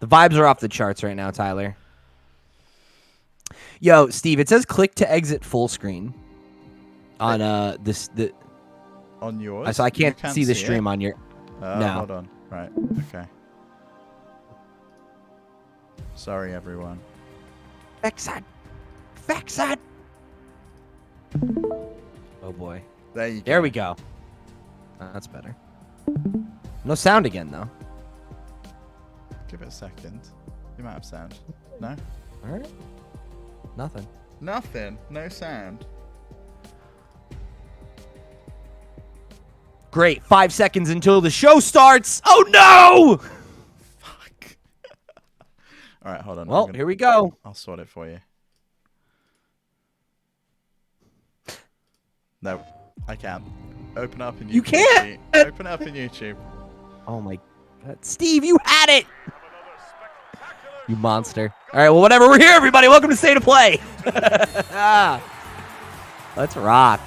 The vibes are off the charts right now, Tyler. Yo, Steve, it says click to exit full screen on on yours. So I can't see the see stream it? on your. No. Hold on. Right. Okay. Sorry, everyone. Vexon. Oh boy. There you go. There we go. That's better. No sound again though. Give it a second. You might have sound. No? All right. Nothing. Nothing. No sound. Great. 5 seconds until the show starts. Oh no! Fuck. All right, hold on. Well, here we go. I'll sort it for you. No, I can't. Open up in YouTube. You can't. Open up in YouTube. Oh my God. Steve, you had it. You monster. All right, well, whatever. We're here, everybody. Welcome to State of Play. Let's rock.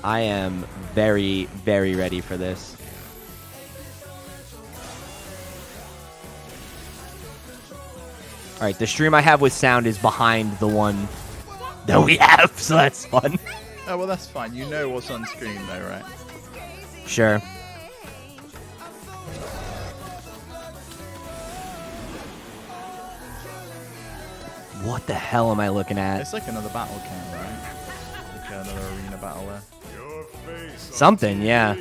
I am very, very ready for this. All right, the stream I have with sound is behind the one that we have, so that's fun. Oh, well, that's fine. You know what's on screen, though, right? Sure. What the hell am I looking at? It's like another battle cam, right? Like another arena battle there. Something, yeah.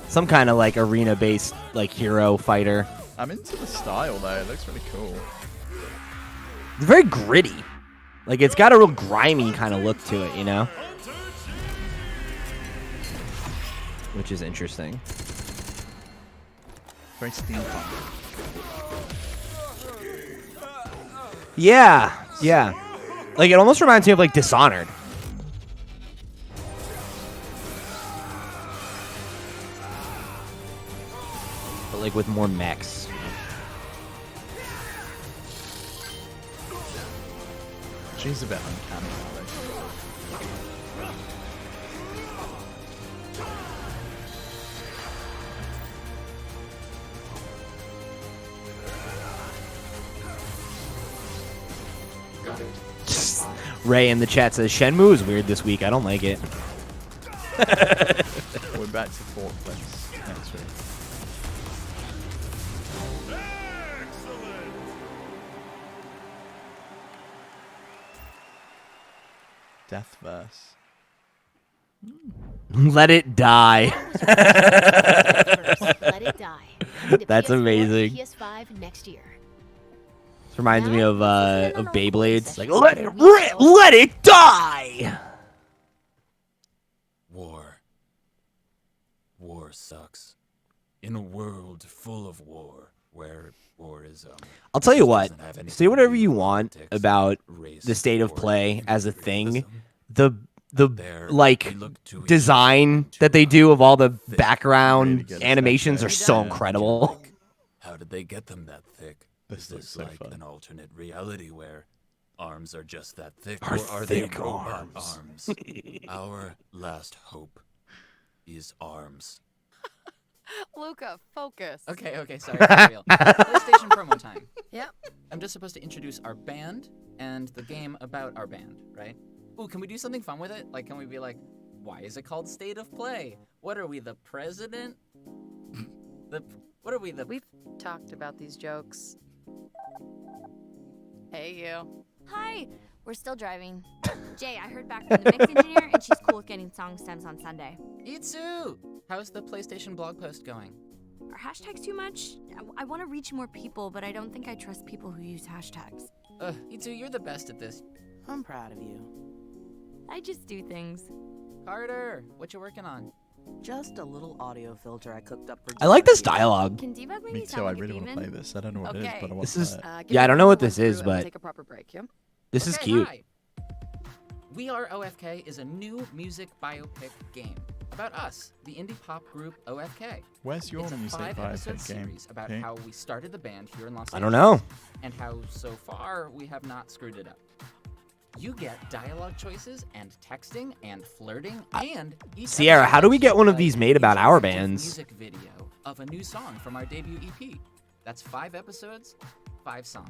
Some kind of like arena-based like hero fighter. I'm into the style, though. It looks really cool. It's very gritty. Like it's got a real grimy kind of look to it, you know? Which is interesting. Very steampunk. Yeah, yeah. Like it almost reminds me of like Dishonored. But like with more mechs. She's a bit uncanny, Ray in the chat says Shenmue is weird this week. I don't like it. We're back to fourth place next week. Death verse. Let it die. Let it die. That's PS4, amazing. PS5 next year. This reminds me of Beyblades. Like let it rip, let it die. War sucks. In a world full of war, where war is I'll tell you what. doesn't have anything Say to whatever do you with want politics, about race, the state of or play as a thing. imperialism. The There, like we look to each design other that they do of all the thick, background really good animations are aesthetic. so Yeah. incredible. Like, how did they get them that thick? This Is looks this so like fun. an alternate reality where arms are just that thick, Are or are thick they robot arms. arms? Our last hope is arms. Luca, focus. Okay, sorry, for real. PlayStation promo time. Yep. I'm just supposed to introduce our band and the game about our band, right? Ooh, can we do something fun with it? Like, can we be like, why is it called State of Play? What are we, the president? What are we, the... We've talked about these jokes. Hey, you. Hi. We're still driving. Jay, I heard back from the mix engineer, and she's cool with getting song stems on Sunday. Itsu! How's the PlayStation blog post going? Are hashtags too much? I want to reach more people, but I don't think I trust people who use hashtags. Itsu, you're the best at this. I'm proud of you. I just do things. Carter, what you working on? Just a little audio filter I cooked up for. I like this Jesse. dialogue. Can debug Me maybe too. sound I like really a want to demon? play this. I don't know what it is, Okay. but I want This to is- play it. Give Yeah, me I don't a know what run this through is, and we'll but take a proper break, yeah? this is Okay, cute. hi. We Are OFK is a new music biopic game about us, the indie pop group OFK. Where's your It's a music 5-episode biopic game? series about Pete? how we started the band here in Los Angeles. I don't know. And how, so far, we have not screwed it up. You get dialogue choices and texting and flirting and each Sierra, how do we get one of episode these is made about an our interactive bands? Music video of a new song from our debut EP. That's 5 episodes, 5 songs.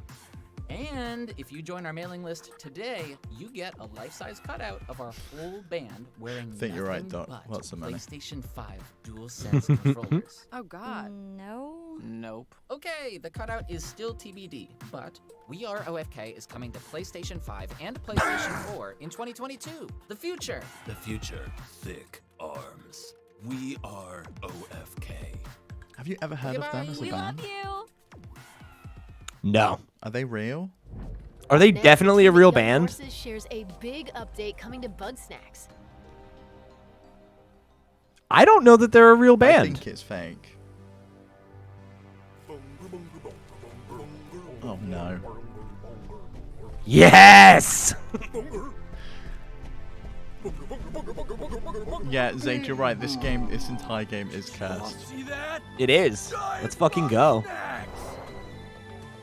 And if you join our mailing list today, you get a life-size cutout of our whole band wearing I think you're right, nothing Doc. but Lots of money. PlayStation 5 dual sense controllers. Oh, God. No. Nope. Okay, the cutout is still TBD, but We Are OFK is coming to PlayStation 5 and PlayStation 4 in 2022. The future. The future, thick arms. We are OFK. Have you ever heard of them as a We band? love you. No. Are they real? Are they Next, definitely a Team real Young band? Forces shares a big update coming to Bug Snacks. I don't know that they're a real I band. think it's fake. Oh no. Yes! Yeah, Zake, you're right. This entire game is cursed. It is. Let's fucking go.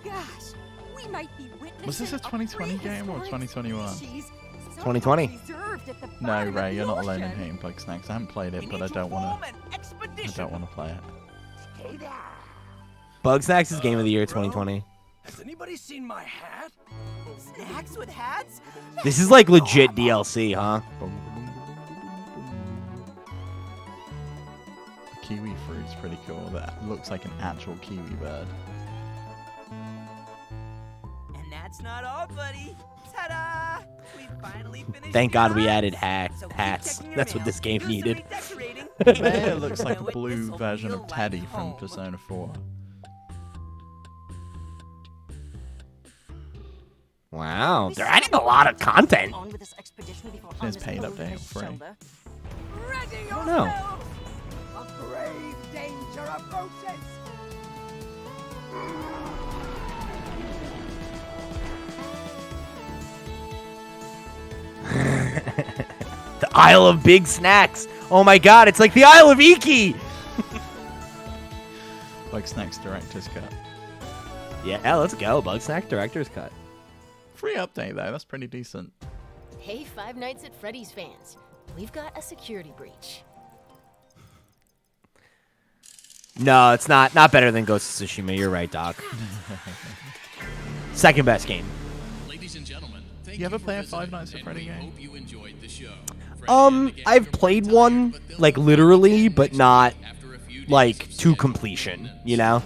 Gosh, we might be witnessing Was this a 2020 game or 2021? 2020. No, Ray, you're not alone in hating Bug Snacks. I haven't played it, but I don't want to play it. Bugsnax' Game of the Year 2020. Has anybody seen my hat? Snacks with hats? This is like legit DLC, huh? The kiwi fruit's pretty cool. That looks like an actual kiwi bird. And that's not all, buddy. Ta-da! We finally finished. Thank God we the added hats. So keep hats. checking your That's what mail, this game do some needed. redecorating, There looks like a Know it, blue this'll version feel of Teddy like from home. Persona 4. Wow, they're adding a lot of content. On with this expedition before There's Armus paid blows update his for free. shoulder. Ready I don't know. yourself. A grave danger approaches. The Isle of Big Snacks. Oh my God, it's like the Isle of Iki. Bug Snacks Director's Cut. Yeah, let's go. Bugsnax Director's Cut. Free update though, that's pretty decent. Hey, Five Nights at Freddy's fans. We've got a security breach. No, it's not better than Ghost of Tsushima. You're right, Doc. Second best game. Ladies and gentlemen, thank You ever for play a visiting, Five Nights at and Freddy we game? hope you enjoyed the show. Freddy and the gang I've are played tired, one, but they'll like be literally, back but next not week after a few days like of to scheduled completion, maintenance. you know?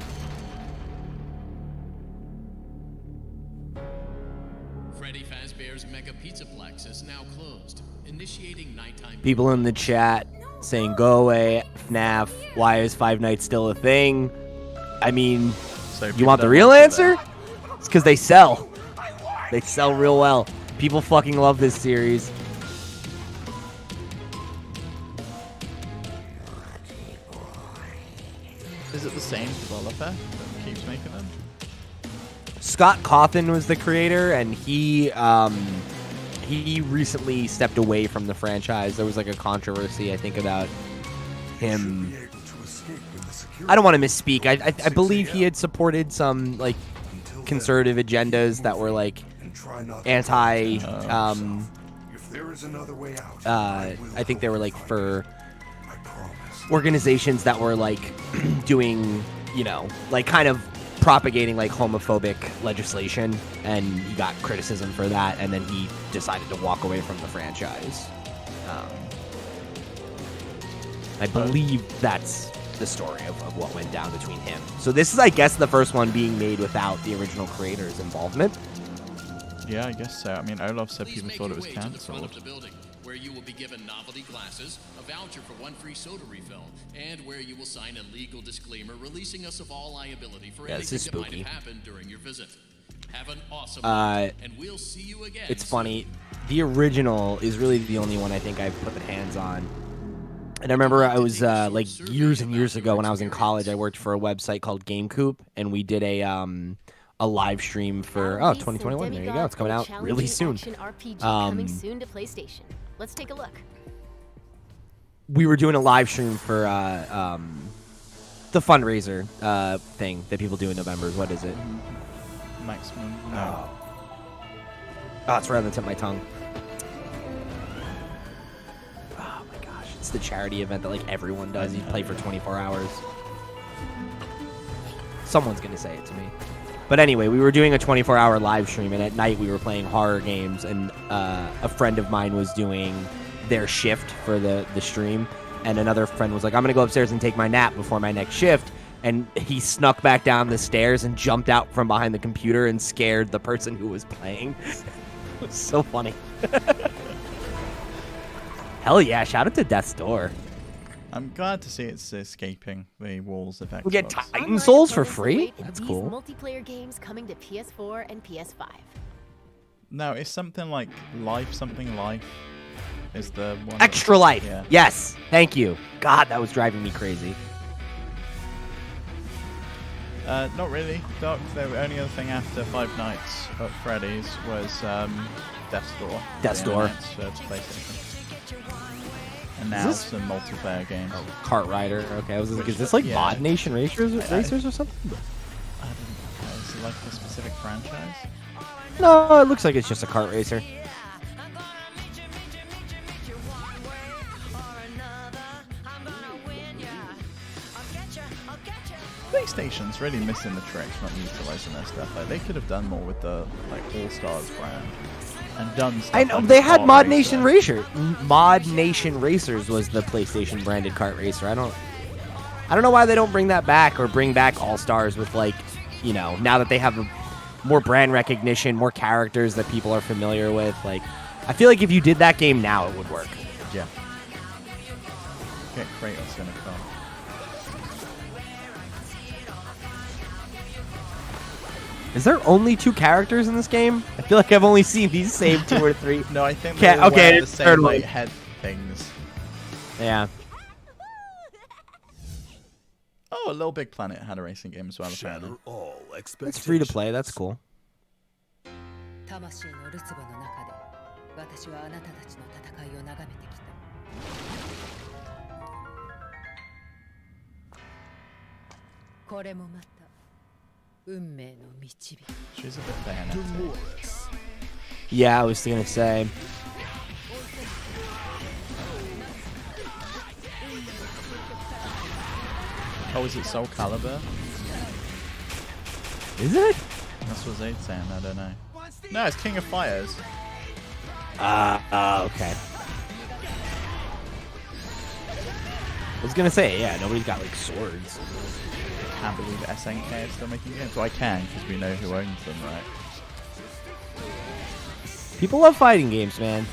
Freddy Fazbear's Mega Pizzaplex is now closed, initiating nighttime. People in the chat saying, go away, FNAF, why is Five Nights still a thing? I mean, So you want the real answer? It's because they sell. They sell real well. People fucking love this series. Is it the same developer that keeps making them? Scott Cawthon was the creator, and he recently stepped away from the franchise. There was like a controversy, I think, about him. I don't want to misspeak. I believe he had supported some like conservative agendas that were like anti. I think they were like for organizations that were like doing, you know, like kind of propagating like homophobic legislation, and he got criticism for that, and then he decided to walk away from the franchise. I believe that's the story of what went down between him. So this is, I guess, the first one being made without the original creator's involvement. Yeah, I guess so. I mean, Olaf said Please people make thought your it was way to the front of cancelled. the building, where you will be given novelty glasses, a voucher for 1 free soda refill, and where you will sign a legal disclaimer releasing us of all liability for Yeah, this anything is that might spooky. have happened during your visit. Have an awesome night, and we'll see you again. It's soon. funny. The original is really the only one I think I've put the hands on. And I remember I was like years and years ago when I was in college, I worked for a website called GameCoop, and we did a live stream for 2021. There you go. It's coming out really soon. RPG coming soon to PlayStation. Let's take a look. We were doing a live stream for the fundraiser thing that people do in November. What is it? Maximum. No. Oh, it's right on the tip of my tongue. Oh my gosh. It's the charity event that like everyone does. You play for 24 hours. Someone's going to say it to me. But anyway, we were doing a 24-hour live stream, and at night we were playing horror games, and a friend of mine was doing their shift for the stream, and another friend was like, I'm going to go upstairs and take my nap before my next shift, and he snuck back down the stairs and jumped out from behind the computer and scared the person who was playing. It was so funny. Hell yeah, shout out to Death's Door. I'm glad to see it's escaping the walls of Xbox. We get Titan Souls for free? That's cool. Multiplayer games coming to PS4 and PS5. No, it's something like Life, something Life is the one. Extra Life. Yeah. Yes. Thank you. God, that was driving me crazy. Not really, Doc. The only other thing after Five Nights at Freddy's was Death's Door. Death's Door. PlayStation. And now some multiplayer games. Oh, Kart Rider. Okay, I was like, is this like Mod Nation Racers or something? I don't know. Is it like a specific franchise? No, it looks like it's just a kart racer. PlayStation's really missing the tricks, not utilizing their stuff. Like they could have done more with the like All Stars brand and done stuff. I know like they had Kart Mod Racer. Nation Racer. Mod Nation Racers was the PlayStation branded kart racer. I don't know why they don't bring that back or bring back All Stars with like, you know, now that they have more brand recognition, more characters that people are familiar with. Like, I feel like if you did that game now, it would work. Yeah. Get Kratos in a car. Is there only 2 characters in this game? I feel like I've only seen these same 2 or 3. No, I think Okay, they all wear the it's same third like one. head things. Yeah. Oh, Little Big Planet had a racing game as well. Apparently. It's free to play. That's cool. 魂のるつぼの中で私はあなたたちの戦いを眺めてきた。これもまた運命の導き。 She's a bit Bayonetta. Yeah, I was gonna say. Oh, is it Soul Calibur? Is it? That's what Zayd's saying. I don't know. No, it's King of Fighters. Okay. I was gonna say, yeah, nobody's got like swords. I can't believe SNK is still making games. Well, I can because we know who owns them, right? People love fighting games, man.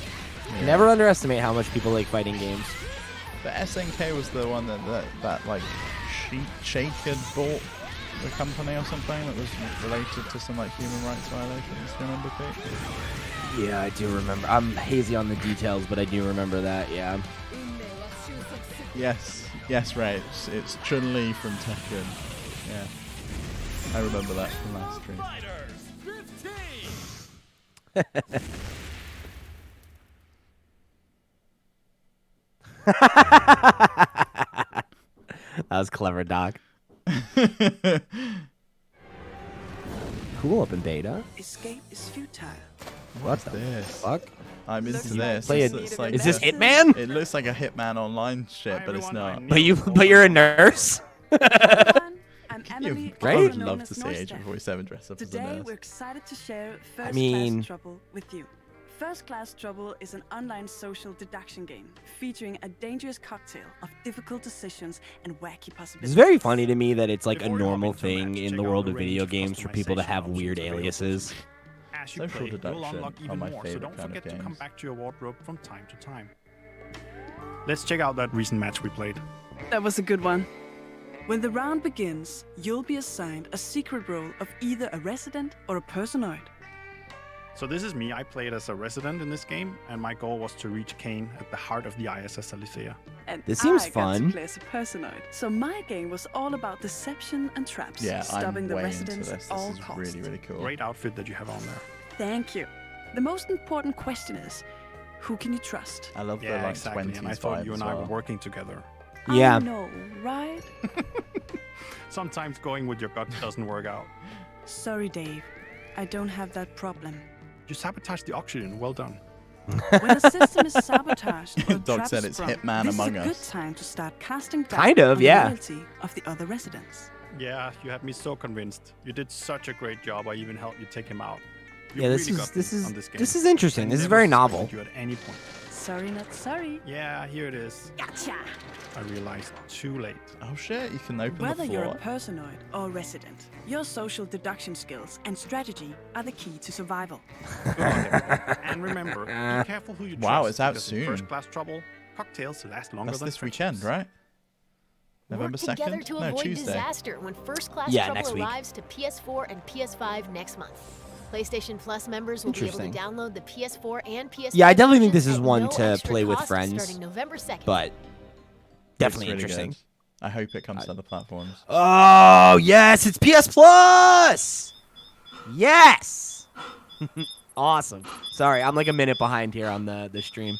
Yeah. Never underestimate how much people like fighting games. But SNK was the one that like Sheik had bought the company or something that was related to some like human rights violations. Do you remember, Pete? Yeah, I do remember. I'm hazy on the details, but I do remember that. Yeah. Yes, right. It's Chun-Li from Tekken. Yeah, I remember that from last stream. That was clever, Doc. Cool up in beta. Escape is futile. What's this? Fuck? I'm into this. Play This it. looks like Is this a- Hitman? It looks like a Hitman Online shit, but it's not. But you're a nurse. I'm You Emily, Right? I would also known love as to see Norstep. Agent 47 dress up as a Today nurse. we're excited to share First mean- Class Trouble with you. First Class Trouble is an online social deduction game featuring a dangerous cocktail of difficult decisions and wacky possibilities. It's very funny to me that it's like a normal thing in the world of video games for people to have weird aliases. As you Social play, deduction you'll unlock are even my more, so favorite don't kind of forget to come games. back to your wardrobe from time to time. Let's check out that recent match we played. That was a good one. When the round begins, you'll be assigned a secret role of either a resident or a personoid. So this is me. I played as a resident in this game, and my goal was to reach Kane at the heart of the ISS Elysia. And This seems I got fun. to play as a personoid. So my game was all about deception and traps, Yeah, stopping I'm the way into residents this. at all This is costs. really, really cool. Great outfit that you have on there. Thank you. The most important question is, who can you trust? I love the Yeah, like exactly. 20s And I thought vibe you as and I well. were working together. Yeah. I know, right? Sometimes going with your gut doesn't work out. Sorry, Dave. I don't have that problem. You sabotaged the oxygen. Well done. When a system is sabotaged or a Dog trap said is it's sprung, Hitman this Among is a good Us. time to start casting doubt Kind of, on yeah. the loyalty of the other residents. Yeah, you had me so convinced. You did such a great job. I even helped you take him out. You Yeah, this really is got this me is on this game. this is interesting. I This is never very suspected novel. You at any point. Sorry, not sorry. Yeah, here it is. Gotcha. I realized too late. Oh shit, you can open Whether the you're floor. a personoid or a resident, your social deduction skills and strategy are the key to survival. And remember, be careful who you trust. Wow, it's out because soon. in first class trouble, cocktails last longer That's than this friendships. weekend, right? November Work together 2nd? to No, avoid Tuesday. disaster when First Class Yeah, Trouble next week. arrives to PS4 and PS5 next month. PlayStation Plus members will be able to Interesting. download the PS4 and PS5 Yeah, I definitely think versions this is at one no to extra play with cost friends, starting November 2nd. but definitely It's really interesting. good. I hope it comes to other platforms. Oh yes, it's PS Plus. Yes. Awesome. Sorry, I'm like a minute behind here on the stream.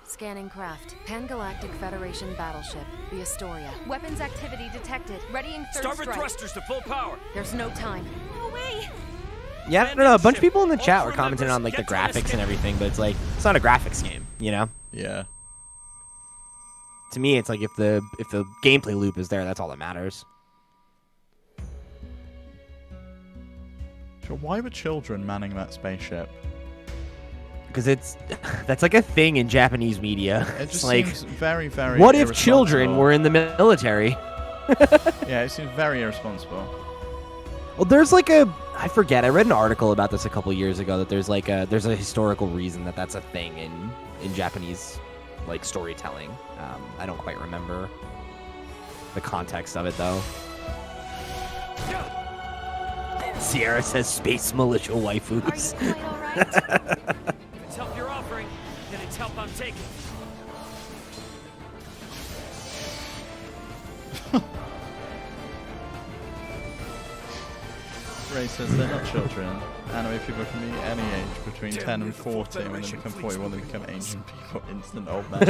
Scanning craft. Pan-Galactic Federation battleship. The Astoria. Weapons activity detected. Readying third Starboard strike. thrusters to full power. There's no time. No way. Yeah, no, a bunch of people in the chat were All crew commenting on like the members, get to graphics and everything, but it's like it's not a graphics game, you know. Yeah. To me, it's like if the gameplay loop is there, that's all that matters. So why were children manning that spaceship? Because that's like a thing in Japanese media. It It's just like, seems very, very what if children irresponsible. were in the military? Yeah, it seems very irresponsible. Well, there's like I forget. I read an article about this a couple years ago that there's a historical reason that that's a thing in Japanese like storytelling. I don't quite remember the context of it though. Sierra says space militia waifus. Are you quite all right? It's help you're offering, then it's help I'm taking. Ray says they're not children. Anime people can be any age between 10 and 40. When they become 41, they become Asian people. Instant old man.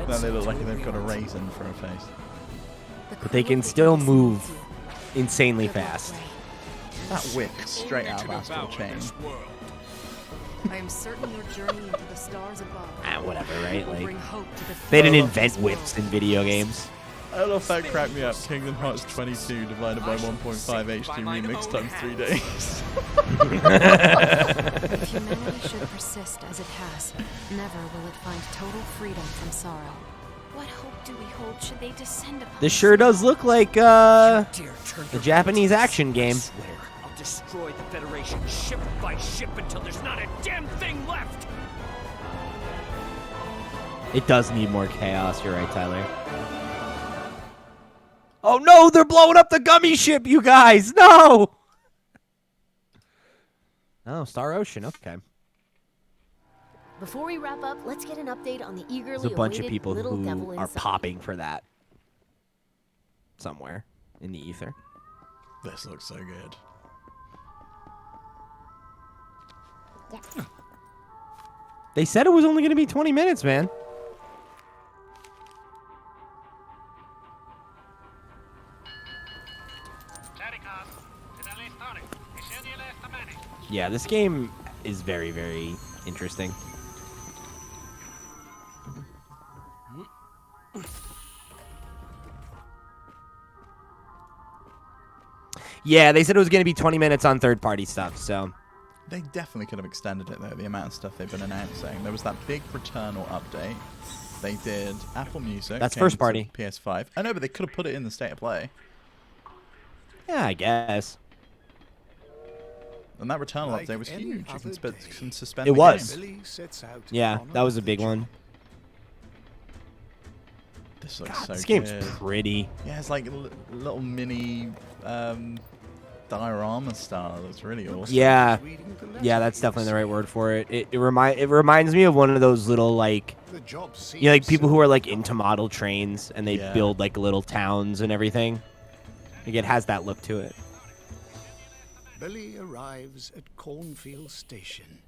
Then they look like they've got a raisin for a face. But they can still move insanely fast. That whip straight out of Astral Chain. I am certain your journey into the stars above Whatever, right? will Like bring hope to the they didn't few of invent this whips in video games. I love that cracked me up. Kingdom Hearts 22 divided by 1.5 HD remix times 3 days. If humanity should persist as it has, never will it find total freedom from sorrow. What hope do we hold should they descend upon This us? sure does look like Dare turn the your Japanese backs action on game. us, I swear, I'll destroy the Federation ship by ship until there's not a damn thing left. It does need more chaos. You're right, Tyler. Oh no, they're blowing up the gummy ship, you guys! No! Oh, Star Ocean, okay. Before we wrap up, let's get an update on the eagerly There's a bunch of awaited people Little who Devil are Inside. popping for that. Somewhere in the ether. This looks so good. They said it was only going to be 20 minutes, man. Yeah, this game is very, very interesting. Yeah, they said it was going to be 20 minutes on third-party stuff, so... They definitely could have extended it, though, the amount of stuff they've been announcing. There was that big Returnal update. They did Apple Music. That's came first to party. PS5. I know, but they could have put it in the State of Play. Yeah, I guess. And that Returnal Like update was any huge. You other can day, suspend It the was. game. Billy sets out Yeah, on that was a another big one. job. This looks so This game's good. pretty. Yeah, it's like a little mini diorama style. That's really awesome. Yeah, yeah, that's definitely the right word for it. It reminds me of one of those little like, The job you know, like seems people who simple. are like into model trains and they Yeah. build like little towns and everything. Like it has that look to it. Billy arrives at Cornfield Station.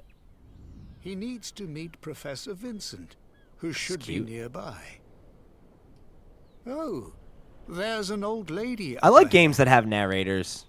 He needs to meet Professor Vincent, who should be cute. nearby. Oh, there's an old lady. I up like ahead. games that have narrators.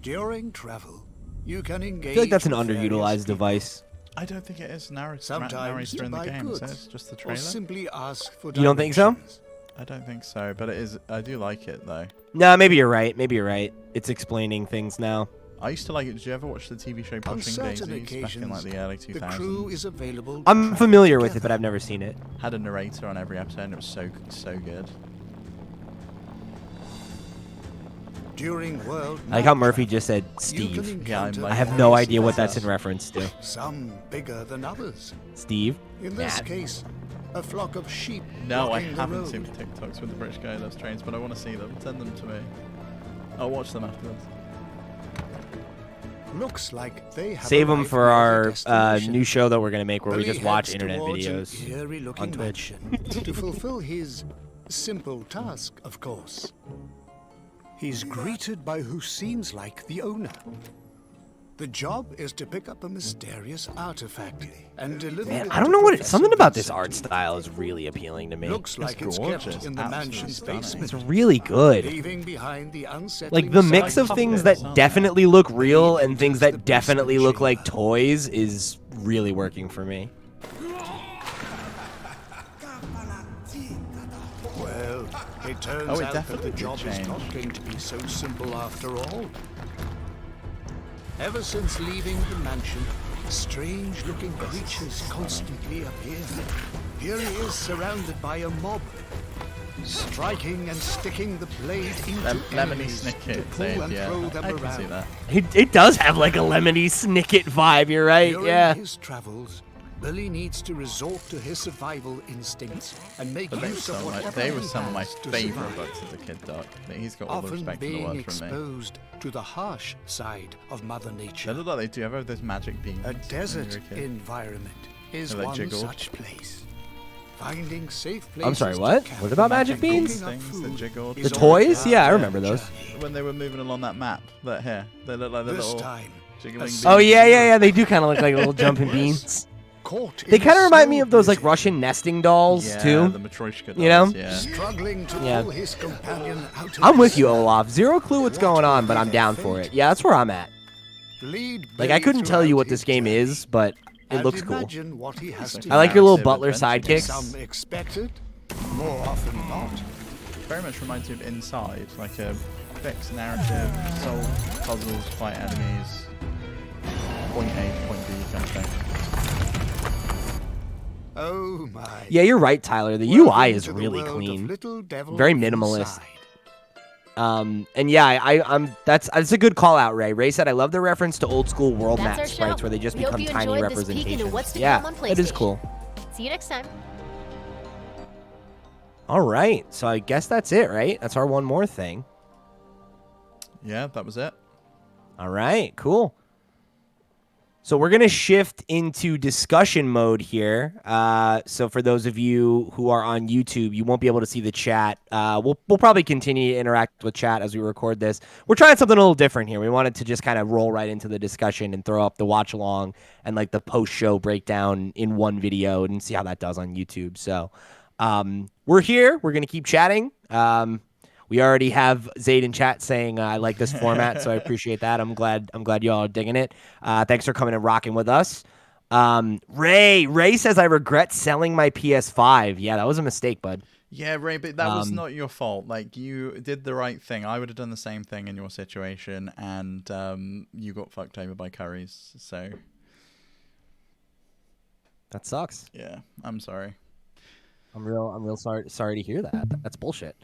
During travel, you can engage. I feel like that's an with various underutilized people. device. I don't think it is Sometimes narrator to in the buy game. Is goods, it just the or trailer? simply ask for You don't think so? directions. I don't think so, but it is. I do like it though. No, maybe you're right. Maybe you're right. It's explaining things now. I used to like it. Did you ever watch the TV show On Pushing certain Daisies back in like the early 2000s? the crew is available. to I'm travel familiar with it, together. but I've never seen it. Had a narrator on every episode, and it was so good. During world I like how map Murphy travel, just said you can Steve. Yeah, encounter I have no various idea what that's in events, reference to. Some bigger than others. Steve? In this Nah. case, a flock of sheep. No, I blocking the haven't road. seen the TikToks with the British guy who does trains, but I want to see them. Send them to me. I'll watch them afterwards. Looks like they have Save them arrived for near the our destination. new show that we're going to make where we Billy just watch heads internet towards an videos eerie-looking on Twitch. mansion to fulfill his simple task, of course. He's greeted by who seems like the owner. The job is to pick up a mysterious artifact and deliver Man, it I don't to know what Professor something about this Vincent. art style is really appealing to me. Looks like it's gorgeous, kept in the absolutely mansion's stunning. basement. It's really good. Leaving behind the unsettling Like the mix sight of things puppets, that aren't definitely look real and things enters the that definitely basement look like chamber. toys is really working for me. Well, it turns Oh, it out that definitely the did job is change. not going to be so simple after all. Ever since leaving the mansion, strange-looking creatures constantly appear. Here he is surrounded by a mob, striking and sticking the blade into Lemony enemies to Snicket pull said, and yeah, throw them I around. can see that. It does have like a Lemony Snicket vibe, you're right, During yeah. his travels, Billy needs to resort to his survival instincts and make But they were use of some, whatever they were he some of my has to favourite survive. books as a kid, Doc. He's got all the Often respect in the being world from me. exposed to the harsh side of Mother They Nature. look like they do have those magic beams. A when you desert were a kid. environment is They like one jiggle. such place. Finding safe places I'm sorry, to what? camp What about and magic cooking beans? up Things that food jiggled. is The all toys? part Yeah, I of remember the those. journey. When they were moving along that map, that here, they look like the This little time, jiggling beams. Oh yeah, they do kind of look like little jumping beans. Caught They in kind of a remind me snow of those like blizzard, Russian nesting dolls Yeah, too. the Matryoshka dolls, You know? yeah. struggling to Yeah. pull his companion out of I'm the with you, snow. Olaf. Zero clue what's going on, but I'm down for it. Yeah, that's where I'm at. Lead Like I Billy couldn't tell you throughout what this his game journey is, but it and looks cool. imagine what he has to I like your little narrative butler adventure game. sidekicks. Some expected, more often not. Very much reminds me of Inside, like a fixed narrative, solve puzzles, fight enemies, point A, point B kind of thing. Oh my. Yeah, you're right, Tyler. The Welcome UI is to the really world of clean, Little Devil very minimalist. Inside. And yeah, I'm that's a good call out, Ray. Ray said I love the reference to old school world That's our map sprites show. where they just We hope become you tiny enjoyed this peek into representations. what's to Yeah, come on it is PlayStation. cool. See you next time. All right, so I guess that's it, right? That's our one more thing. Yeah, that was it. All right, cool. So we're gonna shift into discussion mode here. So for those of you who are on YouTube, you won't be able to see the chat. We'll probably continue to interact with chat as we record this. We're trying something a little different here. We wanted to just kind of roll right into the discussion and throw up the watch along and like the post show breakdown in one video and see how that does on YouTube. So we're here. We're gonna keep chatting. We already have Zayd in chat saying I like this format, so I appreciate that. I'm glad y'all are digging it. Thanks for coming and rocking with us. Ray says I regret selling my PS5. Yeah, that was a mistake, bud. Yeah, Ray, but that was not your fault. Like, you did the right thing. I would have done the same thing in your situation, and you got fucked over by curries. So that sucks. Yeah, I'm sorry. I'm real sorry to hear that. That's bullshit.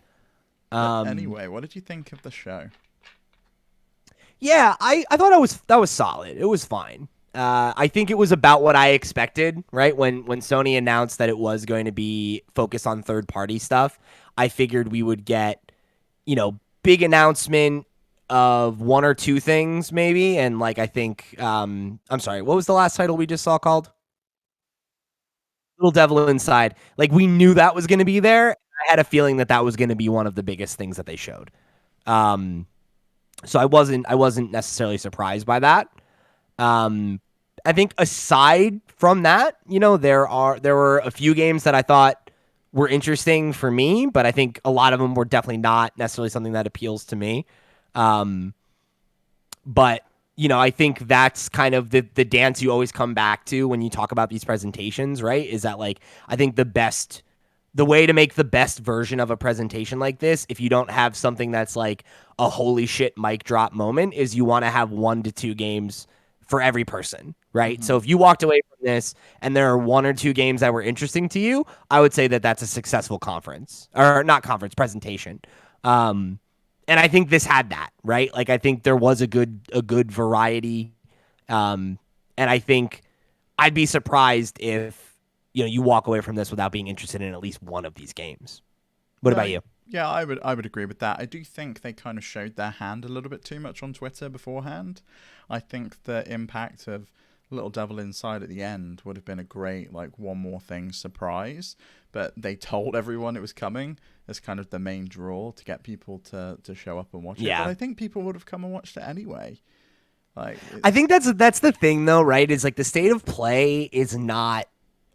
But anyway, what did you think of the show? Yeah, I thought that was solid. It was fine. I think it was about what I expected, right? When Sony announced that it was going to be focused on third-party stuff, I figured we would get, big announcement of one or two things maybe, and like I think I'm sorry, what was the last title we just saw called? Little Devil Inside. Like we knew that was going to be there. I had a feeling that was going to be one of the biggest things that they showed. So I wasn't necessarily surprised by that. I think aside from that, there were a few games that I thought were interesting for me, but I think a lot of them were definitely not necessarily something that appeals to me. But I think that's kind of the dance you always come back to when you talk about these presentations, right? Is that like, I think the way to make the best version of a presentation like this, if you don't have something that's like a holy shit mic drop moment, is you want to have 1 to 2 games for every person, right? So if you walked away from this and there are 1 or 2 games that were interesting to you, I would say that that's a successful presentation. And I think this had that, right? Like, I think there was a good variety. And I think I'd be surprised if, you walk away from this without being interested in at least one of these games. What about you? Yeah, I would agree with that. I do think they kind of showed their hand a little bit too much on Twitter beforehand. I think the impact of Little Devil Inside at the end would have been a great, like, one more thing surprise. But they told everyone it was coming as kind of the main draw to get people to show up and watch it. But I think people would have come and watched it anyway. Like, I think that's the thing, though, right? Is like the state of play is not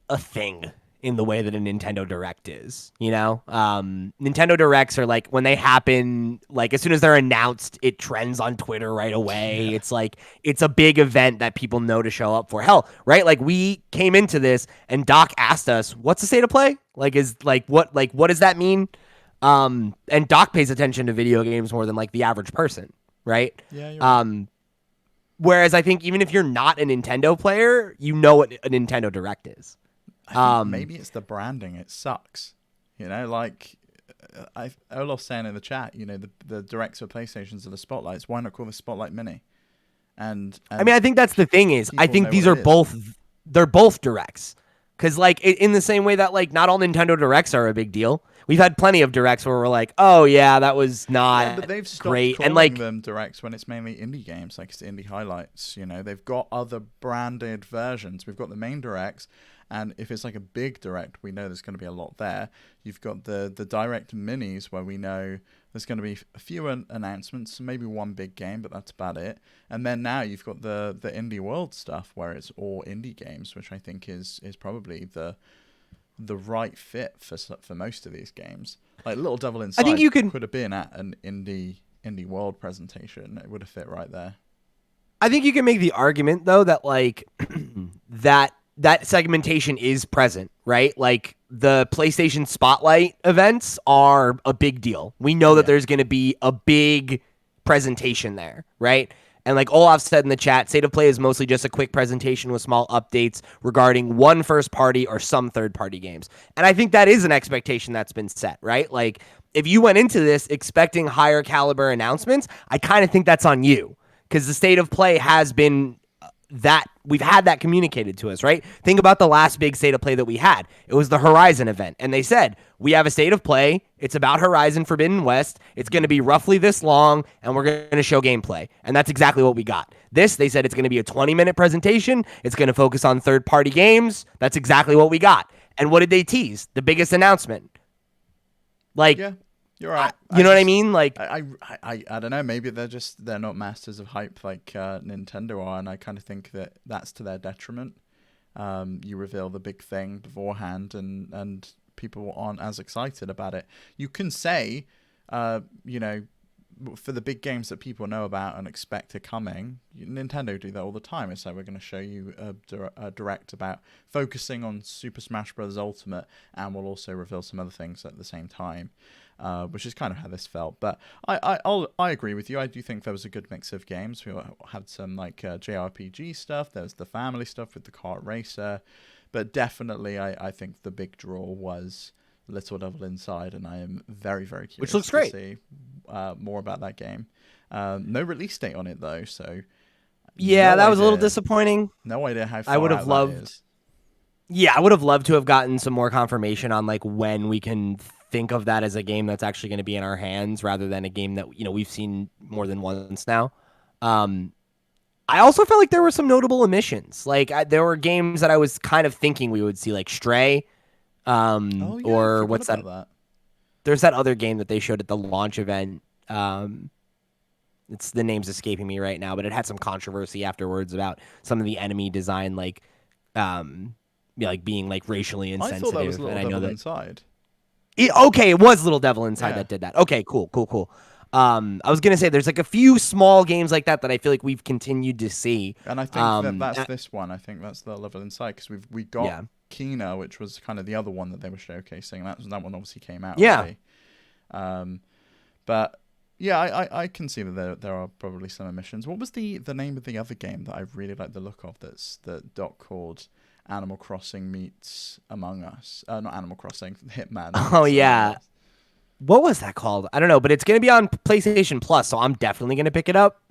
a thing in the way that a Nintendo Direct is, Nintendo Directs are like, when they happen, like as soon as they're announced, it trends on Twitter right away. It's like, it's a big event that people know to show up for. Hell, right? Like, we came into this and Doc asked us, what's the state of play? What does that mean? And Doc pays attention to video games more than like the average person, right? Yeah, you're right. Whereas I think even if you're not a Nintendo player, you know what a Nintendo Direct is. I think maybe it's the branding. It sucks. Like Olaf's saying in the chat, the directs for PlayStations are the spotlights. Why not call the Spotlight Mini? And I mean, I think that's the thing is, I think these are they're both directs. Because like in the same way that like not all Nintendo Directs are a big deal. We've had plenty of directs where we're like, oh yeah, that was not but they've stopped great. calling And like them directs when it's mainly indie games, like it's the indie highlights. They've got other branded versions. We've got the main directs, and if it's like a big direct, we know there's going to be a lot there. You've got the direct minis where we know there's going to be a few announcements, maybe one big game, but that's about it. And then now you've got the indie world stuff where it's all indie games, which I think is probably the right fit for most of these games. Like Little Devil Inside, I think could have been at an indie world presentation. It would have fit right there. I think you can make the argument though that like that segmentation is present, right? Like the PlayStation Spotlight events are a big deal. We know that there's going to be a big presentation there, right? And like Olaf said in the chat, State of Play is mostly just a quick presentation with small updates regarding one first-party or some third-party games. And I think that is an expectation that's been set, right? Like, if you went into this expecting higher caliber announcements, I kind of think that's on you. Because the State of Play has been that we've had that communicated to us, right? Think about the last big State of Play that we had. It was the Horizon event. And they said, we have a State of Play. It's about Horizon Forbidden West. It's going to be roughly this long, and we're going to show gameplay. And that's exactly what we got. This, they said it's going to be a 20-minute presentation. It's going to focus on third-party games. That's exactly what we got. And what did they tease? The biggest announcement. Like, yeah. You're right. You know what I mean? Like, I don't know. Maybe they're not masters of hype like Nintendo are, and I kind of think that's to their detriment. You reveal the big thing beforehand, and people aren't as excited about it. You can say, for the big games that people know about and expect are coming, Nintendo do that all the time. It's like, we're going to show you a direct about focusing on Super Smash Bros. Ultimate, and we'll also reveal some other things at the same time. Which is kind of how this felt. But I agree with you. I do think there was a good mix of games. We had some like JRPG stuff. There was the family stuff with the kart racer. But definitely I think the big draw was Little Devil Inside, and I am very, very curious which looks great. To see more about that game. No release date on it though, so yeah, that was a little disappointing. No idea how far I would have loved. Yeah, I would have loved to have gotten some more confirmation on like when we can think of that as a game that's actually going to be in our hands rather than a game that we've seen more than once now. I also felt like there were some notable omissions. Like there were games that I was kind of thinking we would see, like Stray, or what's that? There's that other game that they showed at the launch event. It's the name's escaping me right now, but it had some controversy afterwards about some of the enemy design, like being like racially insensitive. I thought that was Little and I know Devil that Inside. It was Little Devil Inside that did that. Okay, cool. I was gonna say there's like a few small games like that I feel like we've continued to see. And I think that's this one. I think that's the level inside because we got Kena, which was kind of the other one that they were showcasing. That one obviously came out already. But yeah, I can see that there are probably some omissions. What was the name of the other game that I really like the look of that Doc called Animal Crossing meets Among Us? Not Animal Crossing, Hitman. Oh yeah. What was that called? I don't know, but it's going to be on PlayStation Plus, so I'm definitely going to pick it up.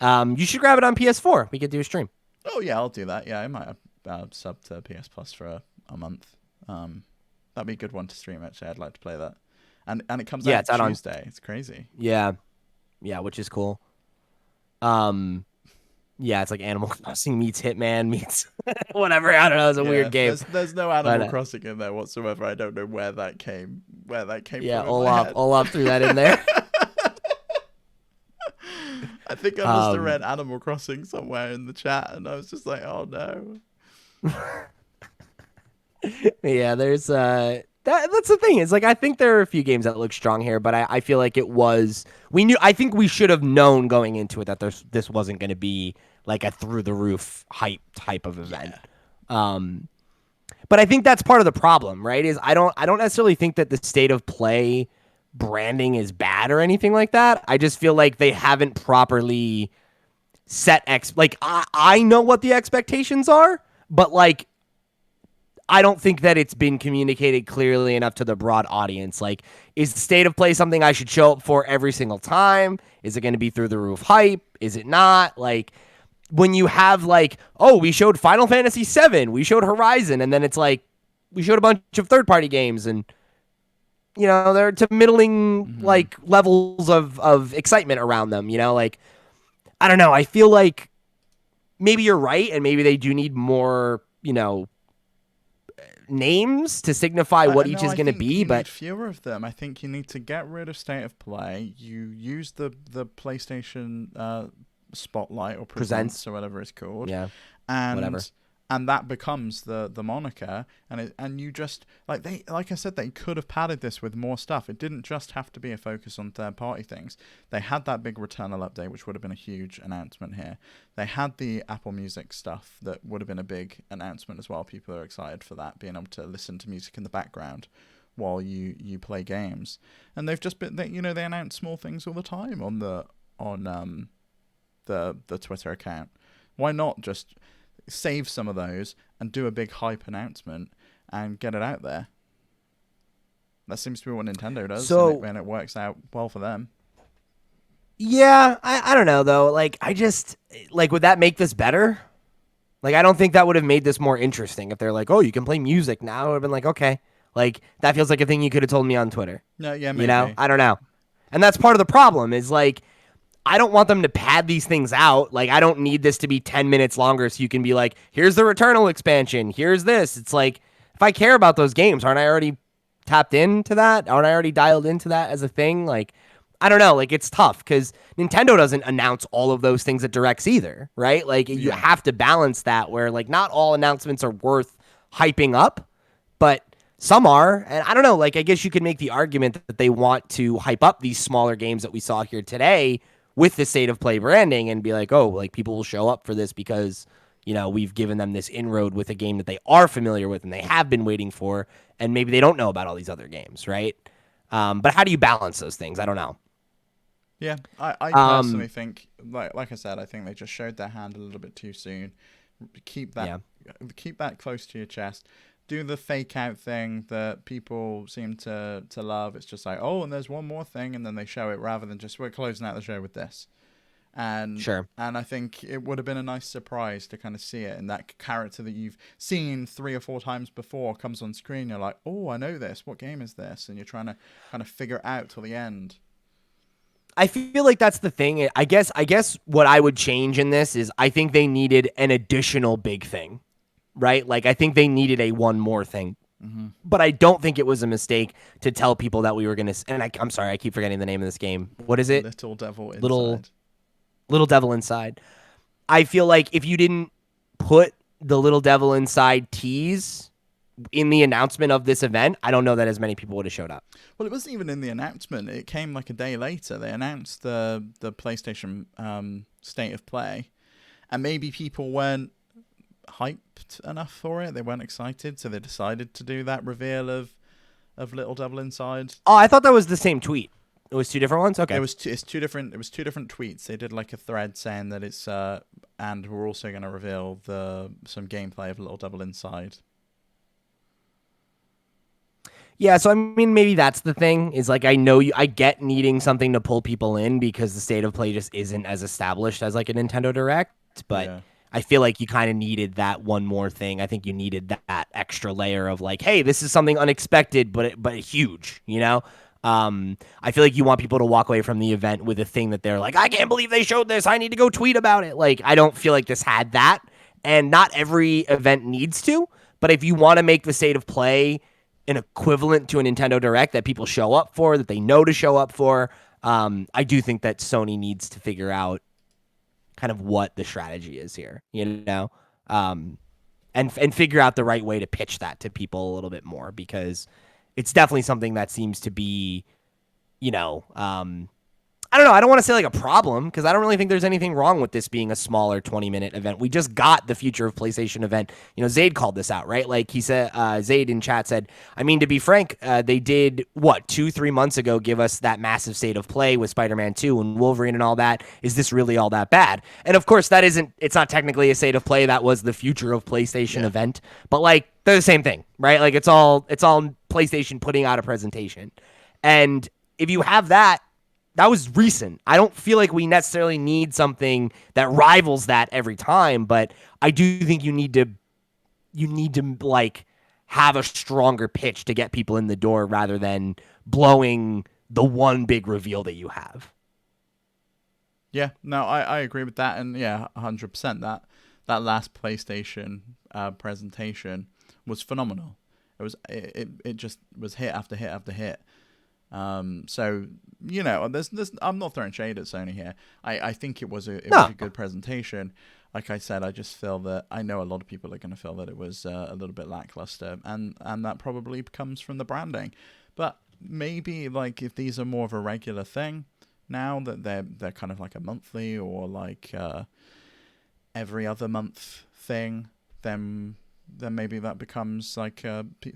You should grab it on PS4. We could do a stream. Oh yeah, I'll do that. Yeah, I might sub to PS Plus for a month. That'd be a good one to stream. Actually, I'd like to play that. And it comes out Tuesday. It's crazy. Yeah, which is cool. Yeah, it's like Animal Crossing meets Hitman meets whatever. I don't know. It's a weird game. There's no Animal Crossing in there whatsoever. I don't know where that came. Yeah, from. Olaf threw that in there. I think I must have read Animal Crossing somewhere in the chat, and I was just like, oh no. Yeah, there's that's the thing. It's like I think there are a few games that look strong here, but I feel like I think we should have known going into it that this wasn't going to be like a through the roof hype type of event. But I think that's part of the problem, right? Is I don't necessarily think that the state of play branding is bad or anything like that. I just feel like they haven't properly set I know what the expectations are, but like I don't think that it's been communicated clearly enough to the broad audience. Like, is the state of play something I should show up for every single time? Is it going to be through the roof hype? Is it not? Like, when you have like, oh, we showed Final Fantasy VII, we showed Horizon, and then it's like, we showed a bunch of third-party games, and, you know, they're to middling, like, levels of excitement around them, you know? Like, I don't know. I feel like maybe you're right, and maybe they do need more, you know, names to signify what each is going to be, but need fewer of them. I think you need to get rid of state of play. You use the PlayStation Spotlight or Presents or whatever it's called. Yeah, and whatever. And that becomes the moniker. And you just like I said, they could have padded this with more stuff. It didn't just have to be a focus on third party things. They had that big Returnal update, which would have been a huge announcement here. They had the Apple Music stuff that would have been a big announcement as well. People are excited for that, being able to listen to music in the background while you play games. And they've just been they announce small things all the time on the Twitter account. Why not just save some of those and do a big hype announcement and get it out there? That seems to be what Nintendo does, and it works out well for them. Yeah, I don't know though. Like, I just would that make this better? Like, I don't think that would have made this more interesting if they're like, oh, you can play music now. I would have been like, okay, like that feels like a thing you could have told me on Twitter. No, yeah, maybe. You know, I don't know, and that's part of the problem. Is like, I don't want them to pad these things out. Like, I don't need this to be 10 minutes longer so you can be like, here's the Returnal expansion. Here's this. It's like, if I care about those games, aren't I already tapped into that? Aren't I already dialed into that as a thing? Like, I don't know. Like, it's tough because Nintendo doesn't announce all of those things at Directs either, right? Like, you have to balance that where, like, not all announcements are worth hyping up, but some are. And I don't know. Like, I guess you could make the argument that they want to hype up these smaller games that we saw here today with the state of play branding and be like, oh, like people will show up for this because, you know, we've given them this inroad with a game that they are familiar with and they have been waiting for, and maybe they don't know about all these other games, right? But how do you balance those things? I don't know. Yeah, I personally think, like I said, I think they just showed their hand a little bit too soon. Keep that close to your chest. Do the fake out thing that people seem to love. It's just like, oh, and there's one more thing, and then they show it rather than just, we're closing out the show with this. And sure. And I think it would have been a nice surprise to kind of see it, and that character that you've seen 3 or 4 times before comes on screen. You're like, oh, I know this. What game is this? And you're trying to kind of figure it out till the end. I feel like that's the thing. I guess what I would change in this is I think they needed an additional big thing. Right? Like, I think they needed a one more thing. Mm-hmm. But I don't think it was a mistake to tell people that we were going to... And I'm sorry, I keep forgetting the name of this game. What is it? Little Devil Inside. Little Devil Inside. I feel like if you didn't put the Little Devil Inside tease in the announcement of this event, I don't know that as many people would have showed up. Well, it wasn't even in the announcement. It came like a day later. They announced the PlayStation State of Play, and maybe people weren't hyped enough for it. They weren't excited, so they decided to do that reveal of Little Devil Inside. Oh, I thought that was the same tweet. It was two different ones. Okay, it's two different. It was two different tweets. They did like a thread saying that it's and we're also going to reveal some gameplay of Little Devil Inside. Yeah, so I mean, maybe that's the thing, is like, I get needing something to pull people in because the State of Play just isn't as established as like a Nintendo Direct, but I feel like you kind of needed that one more thing. I think you needed that extra layer of like, hey, this is something unexpected, but huge, you know? I feel like you want people to walk away from the event with a thing that they're like, I can't believe they showed this. I need to go tweet about it. Like, I don't feel like this had that, and not every event needs to, but if you want to make the State of Play an equivalent to a Nintendo Direct that people show up for, that they know to show up for, I do think that Sony needs to figure out kind of what the strategy is here, you know, and figure out the right way to pitch that to people a little bit more, because it's definitely something that seems to be, you know, I don't know. I don't want to say like a problem, because I don't really think there's anything wrong with this being a smaller 20-minute event. We just got the Future of PlayStation event. You know, Zaid called this out, right? Like he said, Zaid in chat said, I mean, to be frank, they did, 2-3 months ago, give us that massive State of Play with Spider-Man 2 and Wolverine and all that. Is this really all that bad? And of course, it's not technically a State of Play. That was the Future of PlayStation event. But like, they're the same thing, right? Like it's all PlayStation putting out a presentation. And if you have that was recent. I don't feel like we necessarily need something that rivals that every time, but I do think you need to like have a stronger pitch to get people in the door rather than blowing the one big reveal that you have. Yeah, no, I agree with that, and yeah, 100%. That last PlayStation presentation was phenomenal. It just was hit after hit after hit. So, you know, I'm not throwing shade at Sony here. I think it was a good presentation. Like I said, I just feel that I know a lot of people are going to feel that it was a little bit lackluster, and that probably comes from the branding. But maybe like if these are more of a regular thing now, that they're kind of like a monthly or like every other month thing, then maybe that becomes like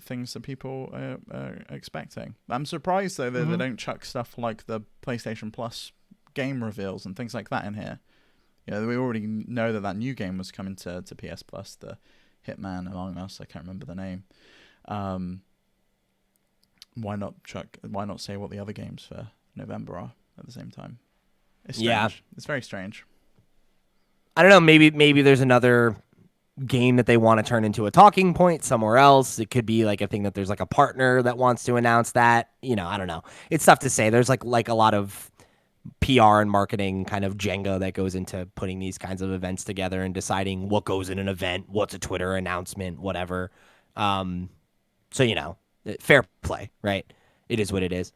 things that people are expecting. I'm surprised though that they don't chuck stuff like the PlayStation Plus game reveals and things like that in here. You know, we already know that new game was coming to PS Plus, the Hitman Among Us. I can't remember the name. Why not say what the other games for November are at the same time? It's strange. Yeah, it's very strange. I don't know. Maybe there's another game that they want to turn into a talking point somewhere else. It could be like a thing that there's like a partner that wants to announce that. You know, I don't know. It's tough to say. There's like a lot of PR and marketing kind of Jenga that goes into putting these kinds of events together and deciding what goes in an event, what's a Twitter announcement, whatever. So, you know, fair play, right? It is what it is.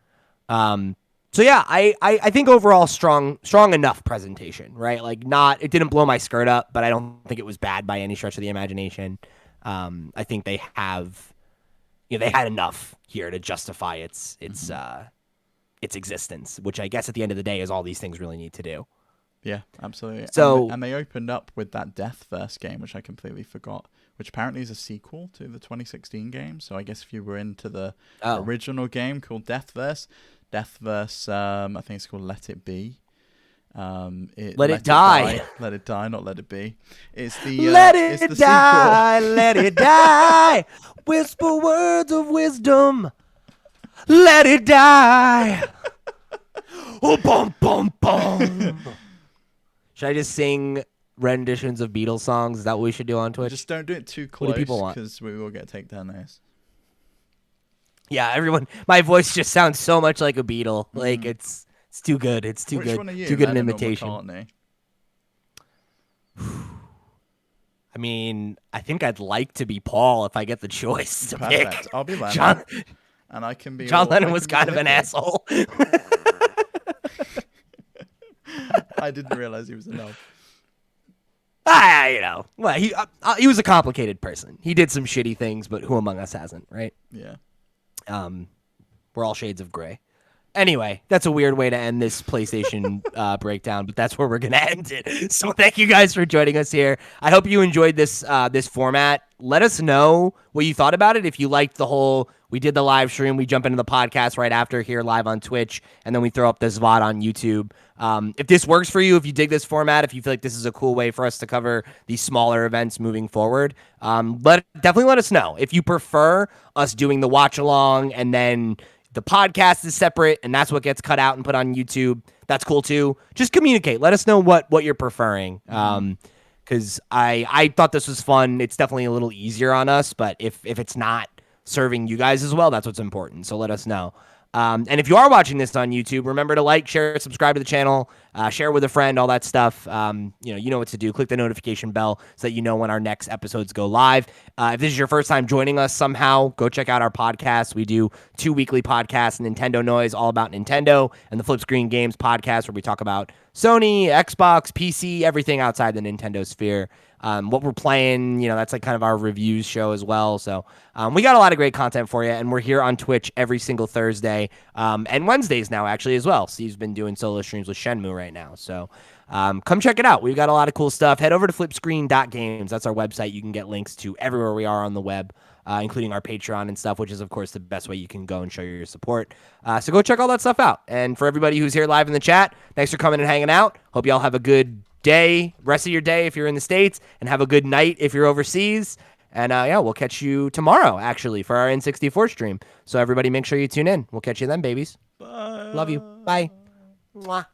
So yeah, I think overall strong enough presentation, right? Like it didn't blow my skirt up, but I don't think it was bad by any stretch of the imagination. I think they have, they had enough here to justify its existence, which I guess at the end of the day is all these things really need to do. Yeah, absolutely. So and they opened up with that Deathverse game, which I completely forgot, which apparently is a sequel to the 2016 game. So I guess if you were into the original game called Deathverse, I think it's called Let It Be. Let It Die. Let It Die, not Let It Be. It's the Let It it's the Die, sequel. Let It Die. Whisper words of wisdom. Let it die. Oh, bum, bum, bum. Should I just sing renditions of Beatles songs? Is that what we should do on Twitch? Just don't do it too What do close, people want? because we will get takedown notice. Yeah, everyone. My voice just sounds so much like a Beatle. Like it's too good. It's too Which good. one are you, Too good an Lennon or imitation. McCartney? I mean, I think I'd like to be Paul if I get the choice to Perfect. pick. I'll be Lennon. And I can be John Lennon was kind of an asshole. I didn't realize he was an elf. Well, he was a complicated person. He did some shitty things, but who among us hasn't, right? Yeah. We're all shades of gray. Anyway, that's a weird way to end this PlayStation breakdown, but that's where we're going to end it. So thank you guys for joining us here. I hope you enjoyed this format. Let us know what you thought about it. If you liked we did the live stream, we jump into the podcast right after here live on Twitch, and then we throw up this VOD on YouTube. If this works for you, if you dig this format, if you feel like this is a cool way for us to cover these smaller events moving forward, definitely let us know. If you prefer us doing the watch along and then the podcast is separate and that's what gets cut out and put on YouTube, that's cool too. Just communicate. Let us know what you're preferring. Because I thought this was fun. It's definitely a little easier on us, but if it's not serving you guys as well, that's what's important. So let us know. And if you are watching this on YouTube, remember to like, share, subscribe to the channel, share with a friend, all that stuff. You know what to do. Click the notification bell so that you know when our next episodes go live. If this is your first time joining us somehow, go check out our podcast. We do 2 weekly podcasts, Nintendo Noise, all about Nintendo, and the FlipScreen Games podcast, where we talk about Sony, Xbox, PC, everything outside the Nintendo sphere. What we're playing, that's like kind of our reviews show as well. So we got a lot of great content for you, and we're here on Twitch every single Thursday and Wednesdays now, actually, as well. Steve's been doing solo streams with Shenmue right now. So come check it out. We've got a lot of cool stuff. Head over to flipscreen.games. That's our website. You can get links to everywhere we are on the web, including our Patreon and stuff, which is, of course, the best way you can go and show your support. So go check all that stuff out. And for everybody who's here live in the chat, thanks for coming and hanging out. Hope y'all have a good day, rest of your day if you're in the States, and have a good night if you're overseas. And we'll catch you tomorrow, actually, for our N64 stream. So everybody make sure you tune in. We'll catch you then, babies. Bye. Love you. Bye. Mwah.